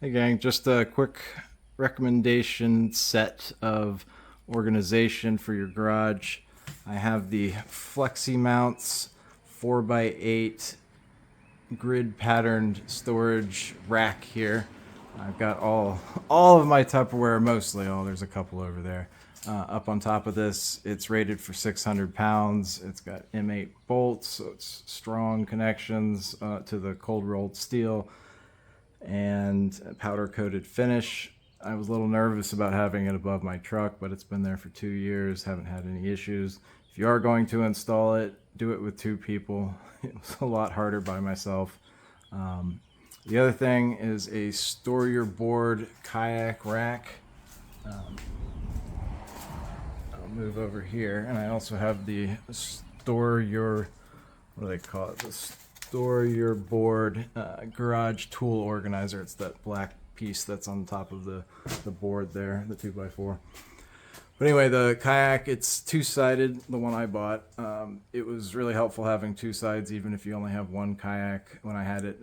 Hey gang, just a quick recommendation set of organization for your garage. I have the FLEXIMOUNTS 4x8 grid patterned storage rack here. I've got all of my Tupperware, mostly all, there's a couple over there. Up on top of this, it's rated for 600 pounds. It's got M8 bolts, so it's strong connections to the cold rolled steel and powder coated finish. I was a little nervous about having it above my truck, but it's been there for 2 years, haven't had any issues. If you are going to install it, do it with 2 people. It was a lot harder by myself. The other thing is a store your board kayak rack. I'll move over here, and I also have the store your, what do they call it? The store your board garage tool organizer. It's that black piece that's on top of the board there, the 2x4. But anyway, the kayak, it's 2-sided, the one I bought. It was really helpful having 2 sides, even if you only have one kayak. When I had it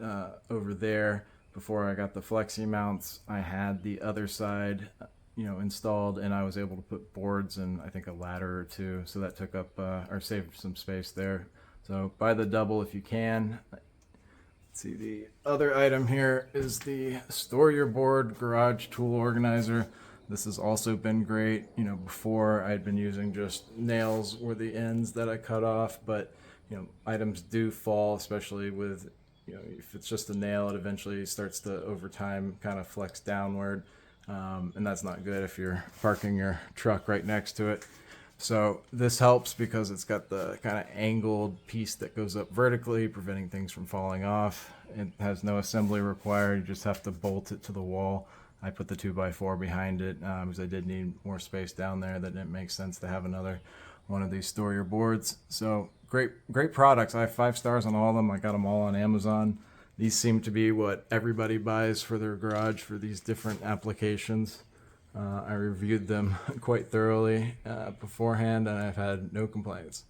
over there, before I got the FLEXIMOUNTS, I had the other side installed, and I was able to put boards and I think a ladder or 2, so that took up or saved some space there. So buy the double if you can. Let's see, the other item here is the store your board garage tool organizer. This has also been great. Before I'd been using just nails were the ends that I cut off, but items do fall, especially with if it's just a nail, it eventually starts to over time kind of flex downward, and that's not good if you're parking your truck right next to it. So this helps because it's got the kind of angled piece that goes up vertically, preventing things from falling off. It has no assembly required. You just have to bolt it to the wall. I put the 2x4 behind it because I did need more space down there. That didn't make sense to have another one of these store your boards. So great products. I have 5 stars on all of them. I got them all on Amazon. These seem to be what everybody buys for their garage for these different applications. I reviewed them quite thoroughly beforehand, and I've had no complaints.